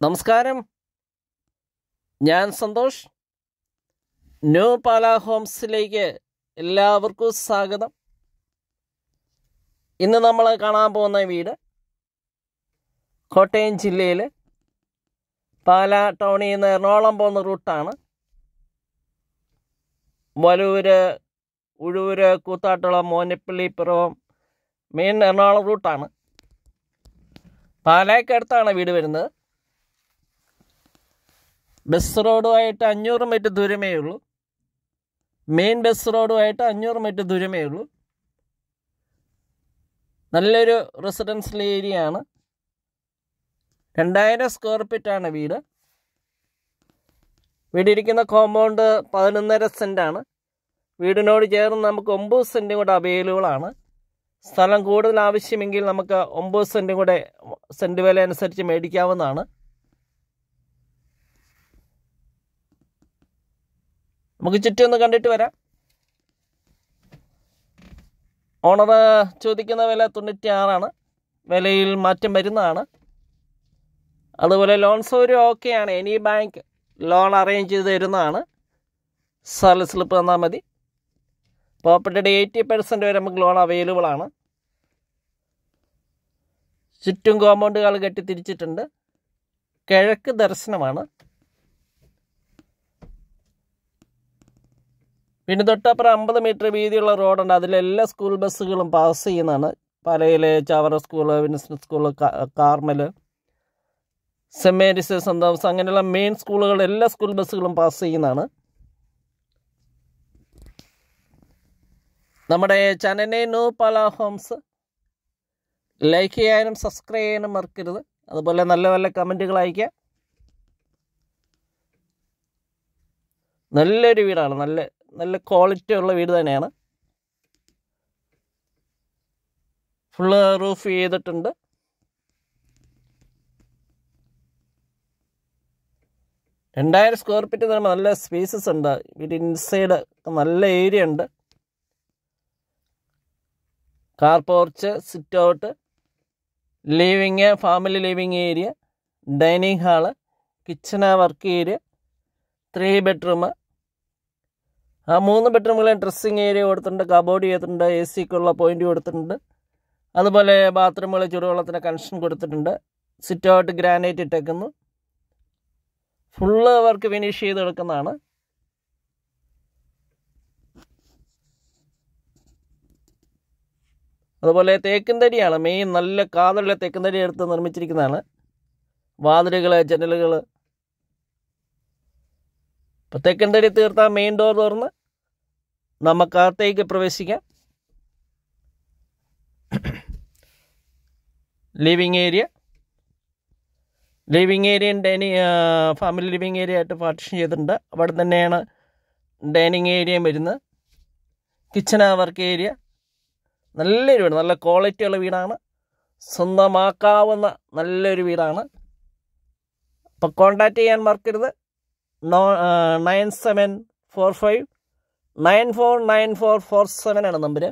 നമസ്കാരം, ഞാൻ സന്തോഷ്. ന്യൂ പാല ഹോംസിലേക്ക് എല്ലാവർക്കും സ്വാഗതം. ഇന്ന് നമ്മൾ കാണാൻ പോകുന്ന വീട് കോട്ടയം ജില്ലയിൽ പാല ടൗണിൽ നിന്ന് എറണാകുളം പോകുന്ന റൂട്ടാണ്. വലൂര്, ഉഴൂര്, കൂത്താട്ടുളം, മോനപ്പള്ളി, പിറവം മെയിൻ എറണാകുളം റൂട്ടാണ്. പാലയ്ക്കടുത്താണ് വീട് വരുന്നത്. ബസ് റോഡുമായിട്ട് 500 മീറ്റർ ദൂരമേ ഉള്ളൂ. മെയിൻ ബസ് റോഡുമായിട്ട് 500 മീറ്റർ ദൂരമേ ഉള്ളൂ. നല്ലൊരു റെസിഡൻഷ്യൽ ഏരിയ ആണ്. 2000 സ്ക്വയർ ഫീറ്റാണ് വീട്. വീടിരിക്കുന്ന കോമ്പൗണ്ട് 11.5 സെൻറ്റാണ്. വീടിനോട് ചേർന്ന് നമുക്ക് 9 സെൻറ്റും കൂടെ അവൈലബിൾ ആണ്. സ്ഥലം കൂടുതൽ ആവശ്യമെങ്കിൽ നമുക്ക് 9 സെൻറ്റും കൂടെ സെൻറ്റ് വില അനുസരിച്ച് മേടിക്കാവുന്നതാണ്. നമുക്ക് ചുറ്റും ഒന്ന് കണ്ടിട്ട് വരാം. ഓണർ ചോദിക്കുന്ന വില 96 വിലയിൽ മാറ്റം വരുന്നതാണ്. അതുപോലെ ലോൺ സൗകര്യം ഓക്കെയാണ്. എനി ബാങ്ക് ലോൺ അറേഞ്ച് ചെയ്ത് തരുന്നതാണ്. സാലറി സ്ലിപ്പ് തന്നാൽ മതി. പ്രോപ്പർട്ടിയുടെ 80% വരെ നമുക്ക് ലോൺ അവൈലബിൾ ആണ്. ചുറ്റും കോമ്പൗണ്ടുകൾ കെട്ടി തിരിച്ചിട്ടുണ്ട്. കിഴക്ക് ദർശനമാണ്. പിന്നെ തൊട്ടപ്പുറം 50 മീറ്റർ വീതിയുള്ള റോഡുണ്ട്. അതിലെല്ലാ സ്കൂൾ ബസ്സുകളും പാസ് ചെയ്യുന്നതാണ്. പാലയിലെ Chavara school, Vincent school, Carmel, saint Mary's, saint Thomas, അങ്ങനെയുള്ള മെയിൻ സ്കൂളുകളുടെ എല്ലാ സ്കൂൾ ബസ്സുകളും പാസ് ചെയ്യുന്നതാണ്. നമ്മുടെ ചാനലിനെ ന്യൂ പാല ഹോംസ് ലൈക്ക് ചെയ്യാനും സബ്സ്ക്രൈബ് ചെയ്യാനും മറക്കരുത്. അതുപോലെ നല്ല നല്ല കമൻറ്റുകൾ അയയ്ക്കുക. നല്ലൊരു വീടാണ്. നല്ല ക്വാളിറ്റി ഉള്ള വീട് തന്നെയാണ്. ഫുള്ള് റൂഫ് ചെയ്തിട്ടുണ്ട്. രണ്ടായിരം സ്ക്വയർ ഫീറ്റ് എന്ന് പറയുമ്പോൾ നല്ല സ്പേസസ് ഉണ്ട്. വീട് ഇൻസൈഡ് നല്ല ഏരിയ ഉണ്ട്. Car porch, sit out, living, family living area, dining hall, kitchen, work area, 3 bedroom. ആ 3 ബെഡ്റൂമുകളിൽ ഡ്രസ്സിങ് ഏരിയ കൊടുത്തിട്ടുണ്ട്. കബോർഡ് ചെയ്തിട്ടുണ്ട്. AC-ക്കുള്ള പോയിന്റ് കൊടുത്തിട്ടുണ്ട്. അതുപോലെ ബാത്റൂമുകൾ ചൂടുവെള്ളത്തിന് കണക്ഷൻ കൊടുത്തിട്ടുണ്ട്. സിറ്റ് ഔട്ട് ഗ്രാനൈറ്റ് ഇട്ടേക്കുന്നു. ഫുള്ള് വർക്ക് ഫിനിഷ് ചെയ്ത് എടുക്കുന്നതാണ്. അതുപോലെ തേക്കിൻ തടിയാണ് മെയിൻ. നല്ല കാതുള്ള തേക്കിൻ തടി എടുത്ത് നിർമ്മിച്ചിരിക്കുന്നതാണ്. വാതിലുകൾ, ജനലുകൾ. അപ്പോൾ തേക്കിൻ തടി തീർത്താൽ മെയിൻ ഡോർ തുറന്ന് നമുക്കകത്തേക്ക് പ്രവേശിക്കാം. Living area, family living area ആയിട്ട് പാർട്ടീഷൻ ചെയ്തിട്ടുണ്ട്. അവിടെ തന്നെയാണ് ഡൈനിങ് ഏരിയയും വരുന്നത്. Kitchen, work area. നല്ലൊരു വീട്, നല്ല ക്വാളിറ്റി ഉള്ള വീടാണ്. സ്വന്തമാക്കാവുന്ന നല്ലൊരു വീടാണ്. അപ്പോൾ കോൺടാക്റ്റ് ചെയ്യാൻ മറക്കരുത്. 9745949447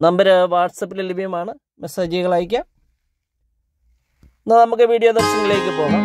നമ്പർ വാട്സപ്പിൽ ലഭ്യമാണ്. മെസ്സേജുകൾ അയക്കാം. എന്നാൽ നമുക്ക് വീഡിയോ ദർശനങ്ങളിലേക്ക് പോകാം.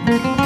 you.